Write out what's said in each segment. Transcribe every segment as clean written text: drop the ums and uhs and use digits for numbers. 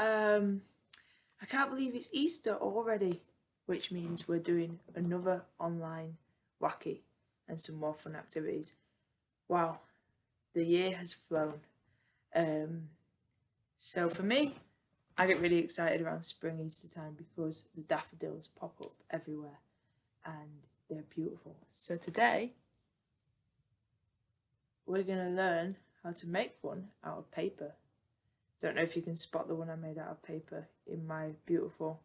I can't believe it's Easter already, which means we're doing another online wacky and some more fun activities. Wow, the year has flown. So for me, I get really excited around spring Easter time because the daffodils pop up everywhere and they're beautiful. So today, we're going to learn how to make one out of paper. Don't know if you can spot the one I made out of paper in my beautiful,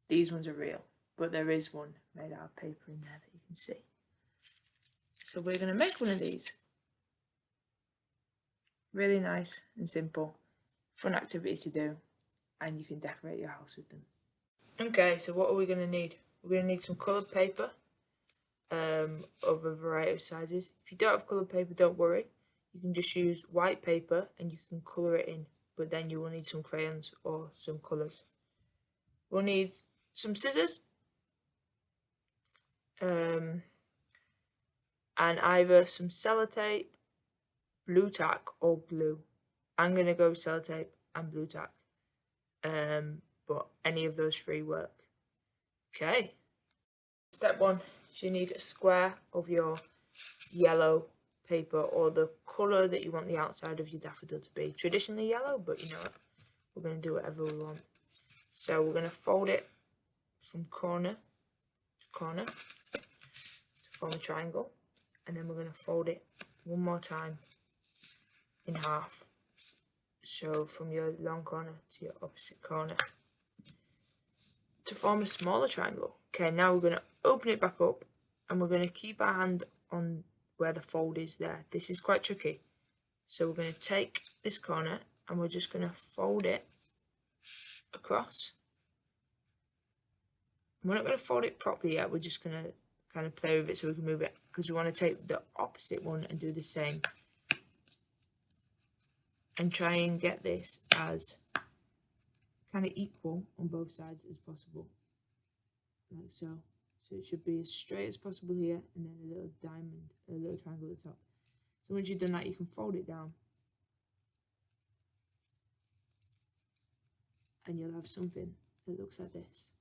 these ones are real, but there is one made out of paper in there that you can see. So we're going to make one of these. Really nice and simple, fun activity to do, and you can decorate your house with them. Okay, so what are we going to need? We're going to need some coloured paper of a variety of sizes. If you don't have coloured paper, don't worry. You can just use white paper and you can colour it in, but then you will need some crayons or some colours. We'll need some scissors and either some sellotape, blue tack or glue. I'm going to go sellotape and blue tack, but any of those three work. Okay. Step one, you need a square of your yellow paper or the colour that you want the outside of your daffodil to be. Traditionally yellow, but you know what? We're going to do whatever we want. So we're going to fold it from corner to corner to form a triangle, and then we're going to fold it one more time in half. So from your long corner to your opposite corner to form a smaller triangle. Okay, now we're going to open it back up and we're going to keep our hand on where the fold is there. This is quite tricky. So we're going to take this corner and we're just going to fold it across. We're not going to fold it properly yet, we're just going to kind of play with it so we can move it, because we want to take the opposite one and do the same. And try and get this as kind of equal on both sides as possible. Like so. So it should be as straight as possible here, and then a little diamond, a little triangle at the top. So once you've done that, you can fold it down. And you'll have something that looks like this.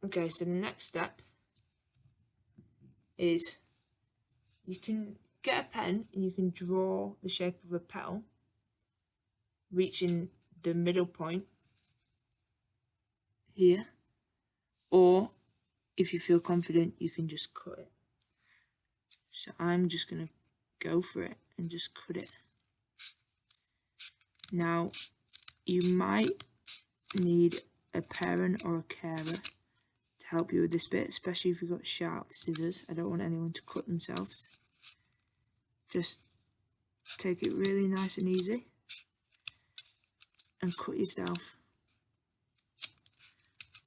Okay, so the next step is you can get a pen and you can draw the shape of a petal, reaching the middle point here, or if you feel confident, you can just cut it. So I'm just going to go for it and just cut it. Now, you might need a parent or a carer to help you with this bit, especially if you've got sharp scissors. I don't want anyone to cut themselves. Just take it really nice and easy and cut yourself,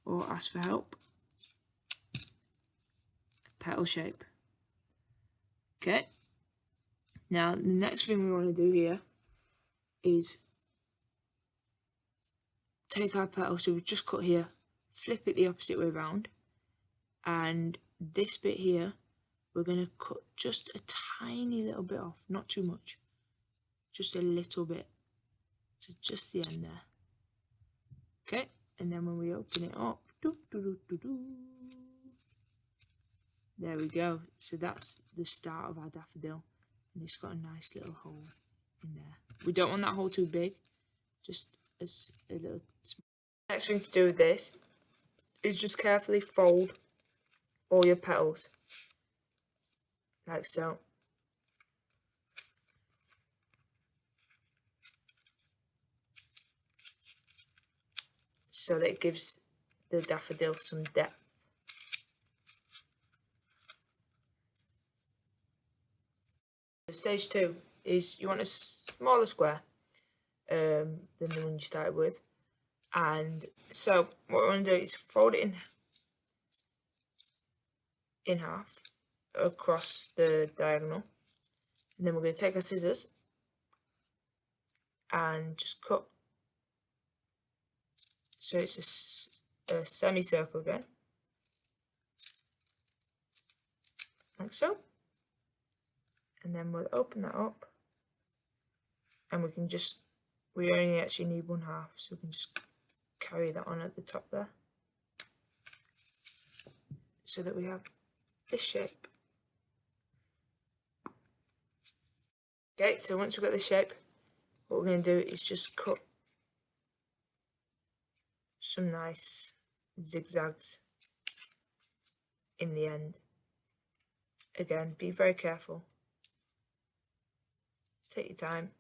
or ask for help. A petal shape. Okay, now the next thing we want to do here is take our petal, so we've just cut here, flip it the opposite way around, and this bit here we're going to cut just a tiny little bit off, not too much, just a little bit, so just the end there. Okay, and then when we open it up, there we go. So that's the start of our daffodil, and it's got a nice little hole in there. We don't want that hole too big, just as a little small. Next thing to do with this is just carefully fold all your petals, like so. So that it gives the daffodil some depth. Stage 2 is you want a smaller square than the one you started with. And so what we're going to do is fold it in half across the diagonal. And then we're going to take our scissors and just cut. So it's a semicircle again, like so. And then we'll open that up and we only actually need 1/2, so we can just carry that on at the top there, so that we have this shape. Okay, so once we've got this shape, what we're going to do is just cut some nice zigzags in the end. Again, be very careful. Take your time.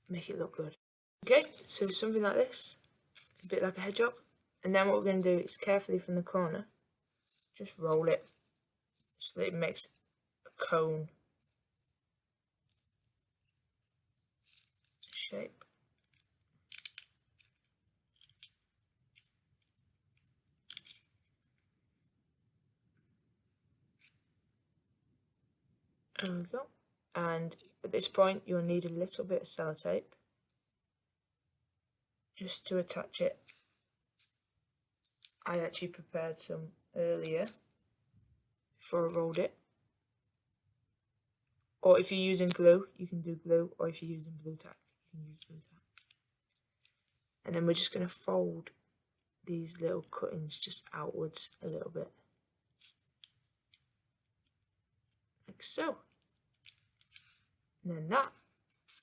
Make it look good. Okay, so something like this, a bit like a hedgehog. And then what we're going to do is carefully from the corner, just roll it so that it makes a cone shape. There we go. And at this point, you'll need a little bit of sellotape just to attach it. I actually prepared some earlier before I rolled it. Or if you're using glue, you can do glue, or if you're using blue tack, you can use blue tack. And then we're just going to fold these little cuttings just outwards a little bit. Like so. And then that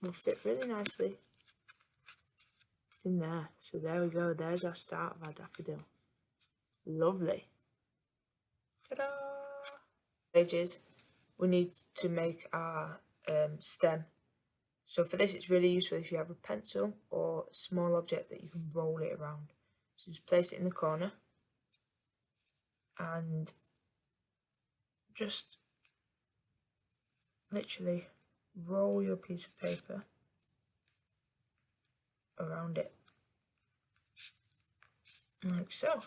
will fit really nicely in there. So there we go, there's our start of our daffodil. Lovely. Ta-da! Pages, we need to make our stem. So for this, it's really useful if you have a pencil or a small object that you can roll it around. So just place it in the corner and just literally roll your piece of paper around it, like so.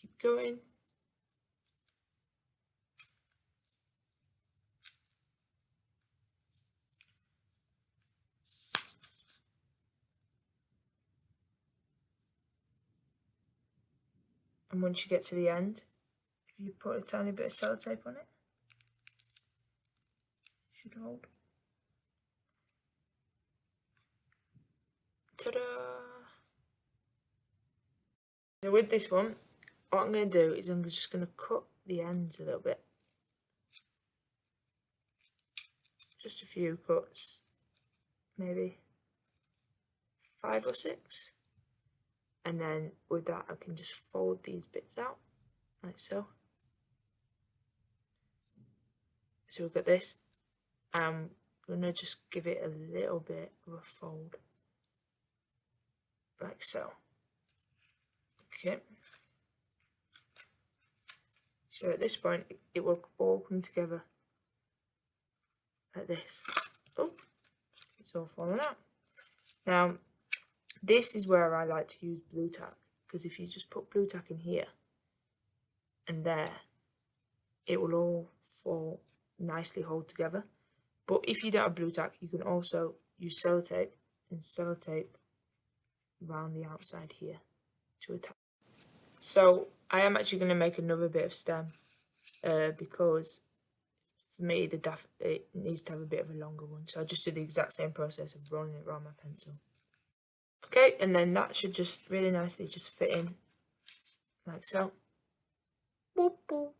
Keep going. And once you get to the end, if you put a tiny bit of sellotape on it, it should hold. Ta-da! So with this one, what I'm going to do is I'm just going to cut the ends a little bit. Just a few cuts, maybe 5 or 6. And then with that, I can just fold these bits out, like so. So we've got this. I'm going to just give it a little bit of a fold, like so. Okay. So at this point, it will all come together like this. Oh, it's all fallen out. Now, this is where I like to use blue tack, because if you just put blue tack in here and there, it will all fall nicely hold together. But if you don't have blue tack, you can also use sellotape and sellotape around the outside here to attach. So I am actually going to make another bit of stem because for me it needs to have a bit of a longer one. So I just do the exact same process of rolling it around my pencil. Okay, and then that should just really nicely just fit in like so. Boop, boop.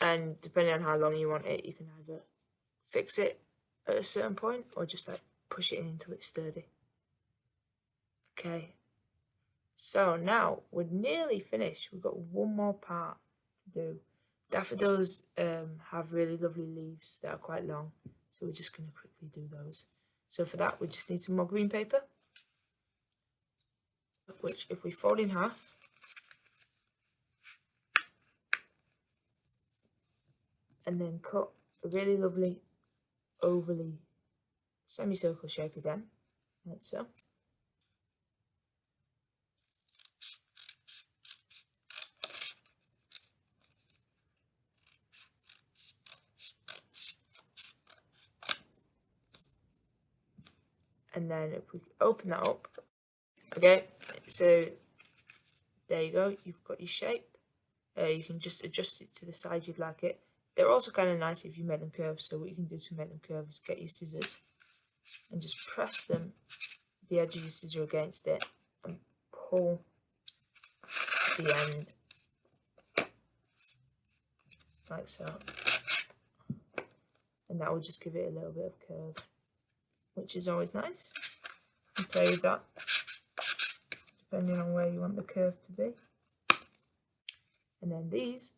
And depending on how long you want it, you can either fix it at a certain point or just like push it in until it's sturdy. Okay, so now we're nearly finished. We've got one more part to do. Daffodils have really lovely leaves that are quite long, so we're just going to quickly do those. So for that, we just need some more green paper, which if we fold in half, and then cut a really lovely ovally semicircle shape again, like so. And then if we open that up, okay, so there you go, you've got your shape. You can just adjust it to the size you'd like it. They're also kind of nice if you make them curved. So what you can do to make them curved is get your scissors and just press them, the edge of your scissor against it, and pull the end like so. And that will just give it a little bit of curve, which is always nice. You can play with that depending on where you want the curve to be. And then these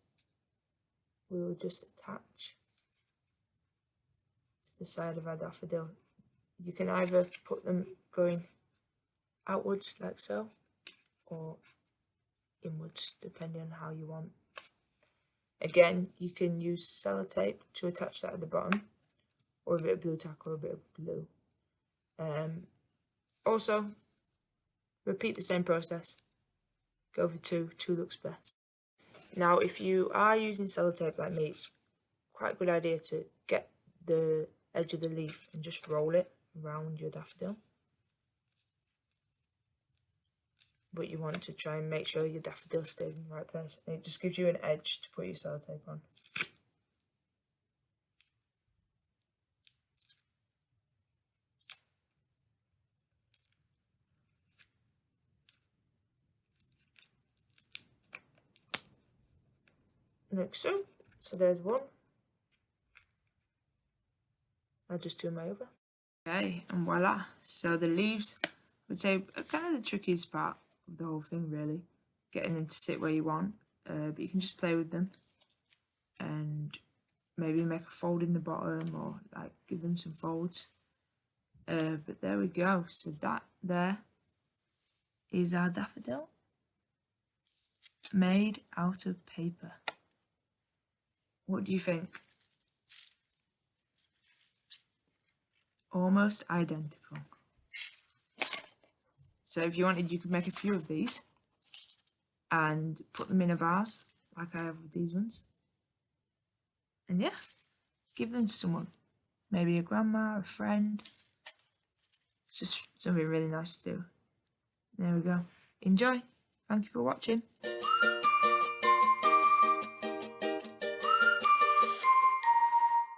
we will just attach to the side of our daffodil. You can either put them going outwards like so, or inwards, depending on how you want. Again, you can use sellotape to attach that at the bottom, or a bit of blue tack or a bit of glue. Also, repeat the same process. Go for two looks best. Now, if you are using sellotape like me, it's quite a good idea to get the edge of the leaf and just roll it around your daffodil. But you want to try and make sure your daffodil stays in the right place. And it just gives you an edge to put your sellotape on. Like so. So there's one. I'll just do my other. Okay, and voila. So the leaves, I would say, are kind of the trickiest part of the whole thing, really. Getting them to sit where you want. But you can just play with them. And maybe make a fold in the bottom, or like give them some folds. But there we go. So that there is our daffodil made out of paper. What do you think? Almost identical. So if you wanted, you could make a few of these and put them in a vase like I have with these ones. And yeah, give them to someone. Maybe a grandma, a friend. It's just something really nice to do. There we go. Enjoy. Thank you for watching.